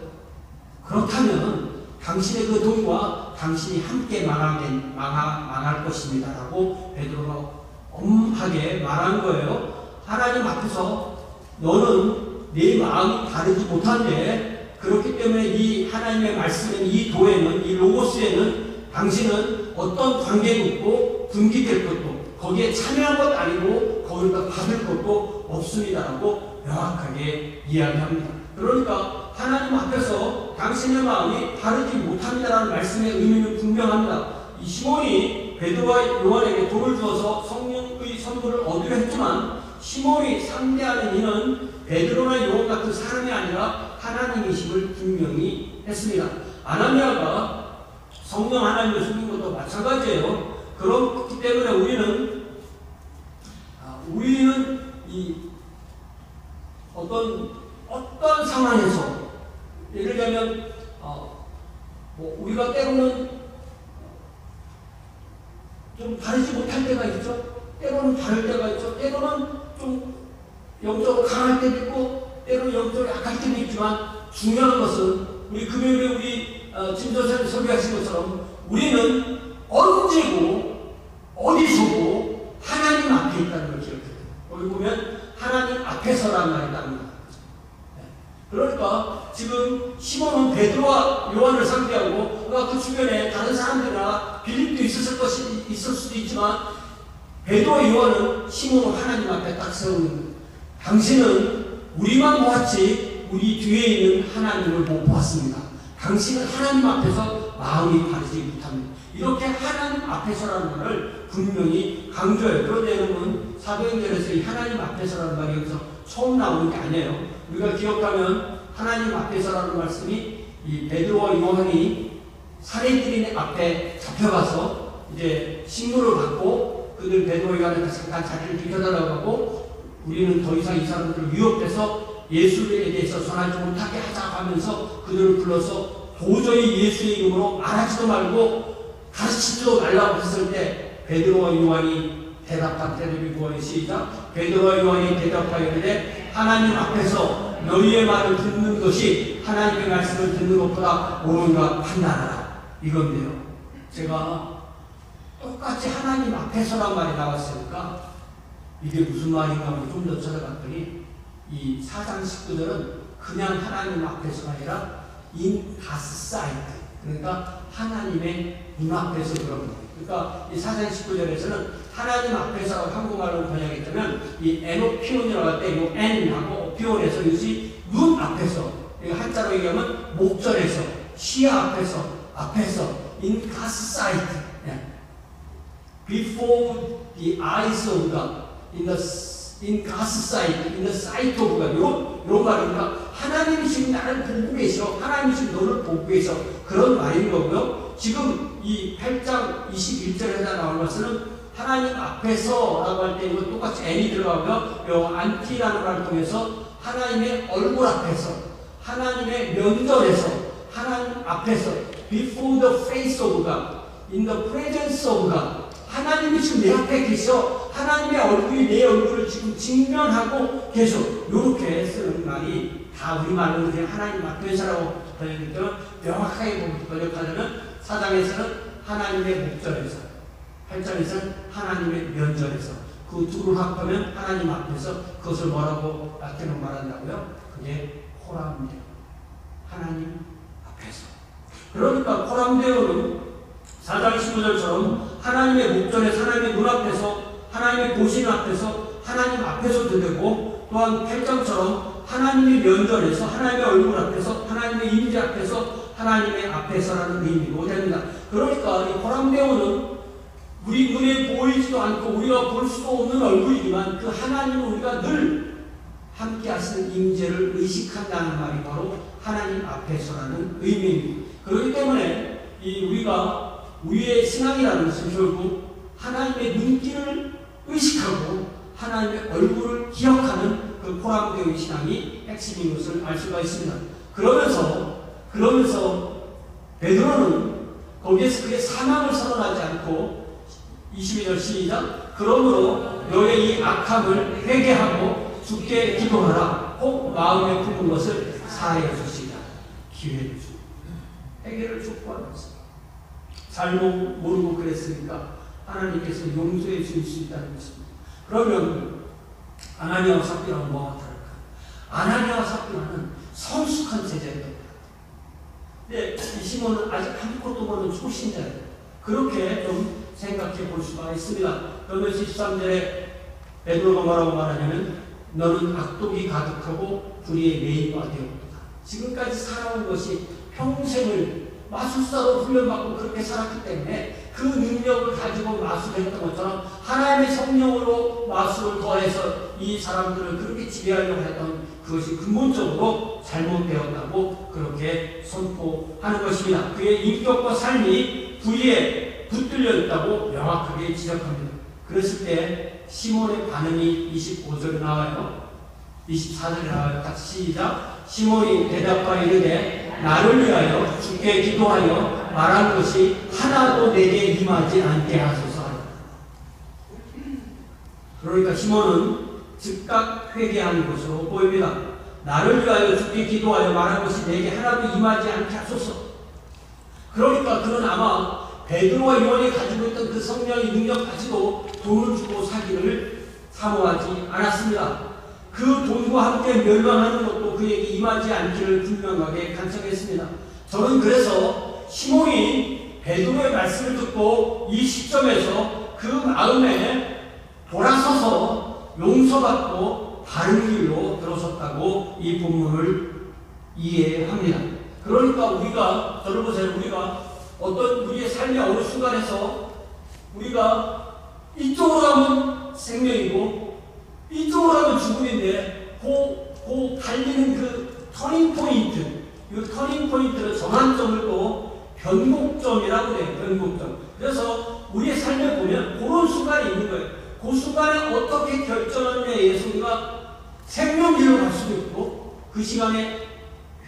그렇다면 당신의 그 돈과 당신이 함께 망할 것입니다 라고 베드로가 엄하게 말한 거예요. 하나님 앞에서 너는 네 마음이 다르지 못한데 그렇기 때문에 이 하나님의 말씀은 이 도에는 이 로고스에는 당신은 어떤 관계도 없고 분기될 것도 거기에 참여한 것 아니고 거기다 받을 것도 없습니다라고 명확하게 이야기합니다. 그러니까 하나님 앞에서 당신의 마음이 다르지 못합니다라는 말씀의 의미는 분명합니다. 이 시몬이 베드로와 요한에게 돈을 주어서 성령의 선물을 얻으려 했지만 시몬이 상대하는 이는 베드로나 요한 같은 사람이 아니라 하나님이심을 분명히 했습니다. 아나니아가 성령 하나님을 숨긴 것도 마찬가지예요. 그렇기 때문에 우리는 이 어떤 상황에서 예를 들면 우리가 때로는 좀 다르지 못할 때가 있죠. 때로는 다를 때가 있죠. 때로는 좀 영적으로 강할 때도 있고 때로는 영적으로 약할 때도 있지만 중요한 것은 우리 금요일에 우리 진도사님 설교하신 것처럼 우리는 언제고 어디서고 하나님 앞에 있다는 걸 기억해요. 여기 보면 하나님 앞에서라는 말이 나옵니다. 그러니까 지금 시몬은 베드로와 요한을 상대하고 그 주변에 다른 사람들이나 빌립도 있을 수도 있지만 베드로와 요한은 시몬을 하나님 앞에 딱 세우는 거예요. 당신은 우리만 보았지 우리 뒤에 있는 하나님을 못 보았습니다. 당신은 하나님 앞에서 마음이 다르지 못합니다. 이렇게 하나님 앞에서라는 말을 분명히 강조해요. 그런데 여러분 사도행전에서 이 하나님 앞에서라는 말이 여기서 처음 나오는 게 아니에요. 우리가 기억하면 하나님 앞에서라는 말씀이 이 베드로와 요한이 사내들인 앞에 잡혀가서 이제 식물을 받고 그들 베드로와 요한한테 잠깐 자리를 비켜달라고 하고 우리는 더 이상 이 사람들을 위협해서 예수에 대해서 전하지 못하게 하자고 하면서 그들을 불러서 도저히 예수의 이름으로 말하지도 말고 가르치지도 말라고 했을 때 베드로와 요한이 대답한 때를 보아 시작. 베드로와 요한이 대답하여 이르되 하나님 앞에서 너희의 말을 듣는 것이 하나님의 말씀을 듣는 것보다 옳은가 판단하라. 이건데요. 제가 똑같이 하나님 앞에서란 말이 나왔으니까 이게 무슨 말인가 하고 좀 더 찾아봤더니 이 4장 19절은 그냥 하나님 앞에서가 아니라 in God's sight, 그러니까 하나님의 눈앞에서 그런 거예요. 그러니까 이 4장 19절에서는 하나님 앞에서라고 한국말로 번역했다면 이 에노피온이라고 할 때 이 N하고 오피온에서 이것이 눈 앞에서, 한자로 얘기하면 목전에서, 시야 앞에서 in God's sight, before the eyes of God, in God's sight, in the sight of God. 이런 말입니다. 하나님이 지금 나를 보고 계셔. 하나님이 지금 너를 보고 계셔. 그런 말인 거고요. 지금 이 8장 21절에 나온 것은 하나님 앞에서 라고 할 때 이거 똑같이 N이 들어가고요. 요 안티라는 말을 통해서 하나님의 얼굴 앞에서, 하나님의 면전에서, 하나님 앞에서, before the face of God, in the presence of God. 하나님이 지금 내 앞에 계셔. 하나님의 얼굴이 내 얼굴을 지금 직면하고 계셔. 이렇게 쓰는 말이 다 우리말로 그냥 하나님 앞에서라고 번역했죠. 명확하게 번역하려면 4장에서는 하나님의 목전에서, 8장에서는 하나님의 면전에서, 그 둘을 합하면 하나님 앞에서 그것을 뭐라고 라틴어로 말한다고요? 그게 코람데오, 하나님 앞에서. 그러니까 코람데오는 4장 15절처럼 하나님의 목전에서, 하나님의 눈앞에서, 하나님의 보시는 앞에서, 하나님 앞에서도 되고, 또한 8장처럼 하나님의 면전에서, 하나님의 얼굴 앞에서, 하나님의 임재 앞에서, 하나님의 앞에서라는 의미로 됩니다. 그러니까 이 코람데오는 우리 눈에 보이지도 않고 우리가 볼 수도 없는 얼굴이지만 그 하나님은 우리가 늘 함께 하시는 임재를 의식한다는 말이 바로 하나님 앞에서라는 의미입니다. 그렇기 때문에 우리의 신앙이라는 것은 결국 하나님의 눈길을 의식하고 하나님의 얼굴을 기억하는 그 코람데오의 신앙이 핵심인 것을 알 수가 있습니다. 그러면서 베드로는 거기에서 그의 사망을 선언하지 않고 22절 시작. 그러므로 너의 이 악함을 회개하고 주께 기도하라. 혹 마음에 품은 것을 사하여 주시라. 기회를 주. 회개를 촉구하는 것입니다. 잘못 모르고 그랬으니까 하나님께서 용서해 주실 수 있다는 것입니다. 그러면 아나니아와 삽비라는 뭐가 다를까? 아나니아와 삽비라는 성숙한 제자였던 것 같아요. 근데 이 시몬은 아직 아무것도 모르는 초신자예요. 그렇게 좀 생각해 볼 수가 있습니다. 그러면서 13절에 베드로가 뭐라고 말하냐면 너는 악독이 가득하고 불의의 메인과 되었다. 지금까지 살아온 것이 평생을 마술사로 훈련받고 그렇게 살았기 때문에 그 능력을 가지고 마술을 했던 것처럼 하나님의 성령으로 마술을 더해서 이 사람들을 그렇게 지배하려고 했던 그것이 근본적으로 잘못되었다고 그렇게 선포하는 것입니다. 그의 인격과 삶이 불의에 붙들려 있다고 명확하게 지적합니다. 그랬을 때 시몬의 반응이 25절에 나와요. 24절에 나와요. 같이 시작. 시몬이 대답하여 이르되 나를 위하여 주께 기도하여 말한 것이 하나도 내게 임하지 않게 하소서 하였다. 그러니까 시몬은 즉각 회개하는 것으로 보입니다. 나를 위하여 주께 기도하여 말한 것이 내게 하나도 임하지 않게 하소서. 그러니까 그는 아마 베드로와 요한이 가지고 있던 그 성령의 능력 가지고 돈을 주고 사기를 사모하지 않았습니다. 그 돈과 함께 멸망하는 것도 그에게 임하지 않기를 분명하게 간청했습니다. 저는 그래서 시몬이 베드로의 말씀을 듣고 이 시점에서 그 마음에 돌아서서 용서받고 바른 길로 들어섰다고 이 본문을 이해합니다. 그러니까 우리가 저를 보세요. 우리가 어떤 우리의 삶의 어느 순간에서 우리가 이쪽으로 가면 생명이고 이쪽으로 가면 죽음인데 그 달리는 그 터닝 포인트, 이 터닝 포인트를 전환점을 또 변곡점이라고 해요. 변곡점. 그래서 우리의 삶에 보면 그런 순간이 있는 거예요. 그 순간에 어떻게 결정하느냐에 의해서 우리가 생명길로 갈 수도 있고 그 시간에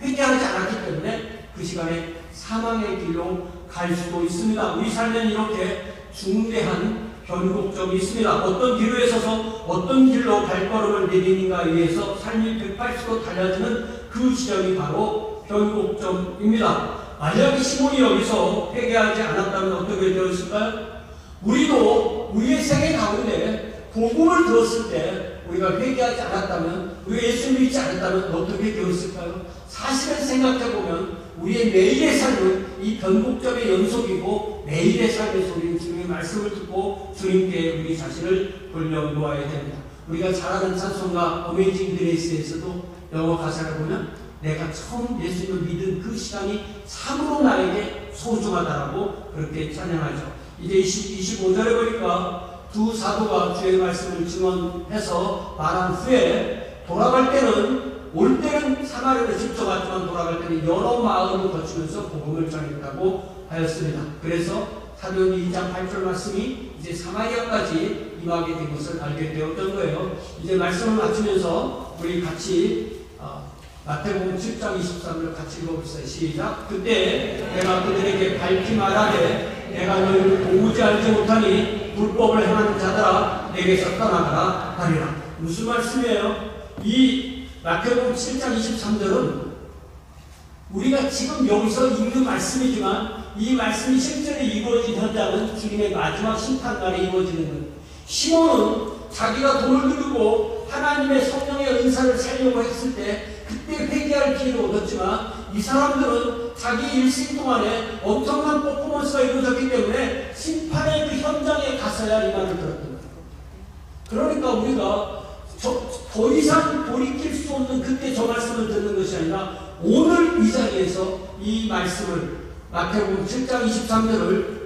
회개하지 않았기 때문에 그 시간에 사망의 길로 갈 수도 있습니다. 우리 삶에는 이렇게 중대한 변곡점이 있습니다. 어떤 기로에 서서 어떤 길로 발걸음을 내디는가에 의해서 삶이 180도 달라지는 그 지점이 바로 변곡점입니다. 만약에 시몬이 여기서 회개하지 않았다면 어떻게 되었을까요? 우리도 우리의 생애 가운데 복음을 들었을 때 우리가 회개하지 않았다면, 우리가 예수를 믿지 않았다면 어떻게 되었을까요? 사실은 생각해보면 우리의 매일의 삶은 이 변곡점의 연속이고 매일의 삶에서 우리는 주님의 말씀을 듣고 주님께 우리 자신을 돌려놓아야 됩니다. 우리가 잘 아는 찬송가 어메이징 그레이스에서도 영어 가사를 보면 내가 처음 예수님을 믿은 그 시간이 참으로 나에게 소중하다라고 그렇게 찬양하죠. 이제 25절에 보니까 두 사도가 주의 말씀을 증언해서 말한 후에 돌아갈 때는, 올 때는 사마리아로 직접 왔지만 돌아갈 때는 여러 마을을 거치면서 복음을 전했다고 하였습니다. 그래서 사도행전 2장 8절 말씀이 이제 사마리아까지 임하게 된 것을 알게 되었던 거예요. 이제 말씀을 마치면서 우리 같이 마태복음 7장 23절 같이 읽어보세요. 시작. 그때 내가 그들에게 밝히 말하되 내가 너희를 도무지 알지 못하니 불법을 행하는 자들아 내게서 떠나가라 하리라. 무슨 말씀이에요? 이 마태복음 7장 23절은 우리가 지금 여기서 읽는 말씀이지만 이 말씀이 실제로 이루어진 현장은 주님의 마지막 심판날에 이루어지는 거예요. 시몬은 자기가 돈을 들고 하나님의 성령의 은사를 살려고 했을 때 그때 회개할 기회를 얻었지만 이 사람들은 자기 일생 동안에 엄청난 퍼포먼스가 이루어졌기 때문에 심판의 그 현장에 가서야 이 말을 들었던 거예요. 그러니까 우리가 더 이상 돌이킬 수 없는 그때 저 말씀을 듣는 것이 아니라 오늘 이 자리에서 이 말씀을 마태복음 7장 23절을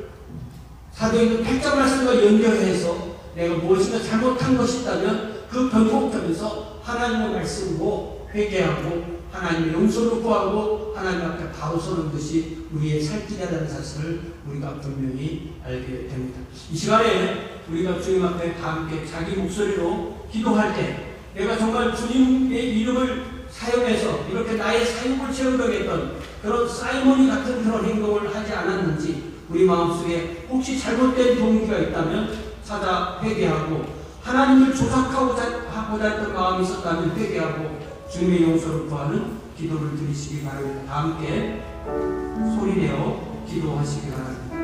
사도행전 8장 말씀과 연결해서 내가 무엇인가 잘못한 것이 있다면 그 변곡하면서 하나님의 말씀으로 회개하고 하나님의 용서를 구하고 하나님 앞에 바로 서는 것이 우리의 살 길이라는 사실을 우리가 분명히 알게 됩니다. 이 시간에 우리가 주님 앞에 다 함께 자기 목소리로 기도할 때 내가 정말 주님의 이름을 사용해서 이렇게 나의 사용을 채우려고 했던 그런 사이먼이 같은 그런 행동을 하지 않았는지 우리 마음속에 혹시 잘못된 동기가 있다면 찾아 회개하고 하나님을 조작하고자 했던 마음이 있었다면 회개하고 주님의 용서를 구하는 기도를 드리시기 바랍니다. 다 함께 소리내어 기도하시기 바랍니다.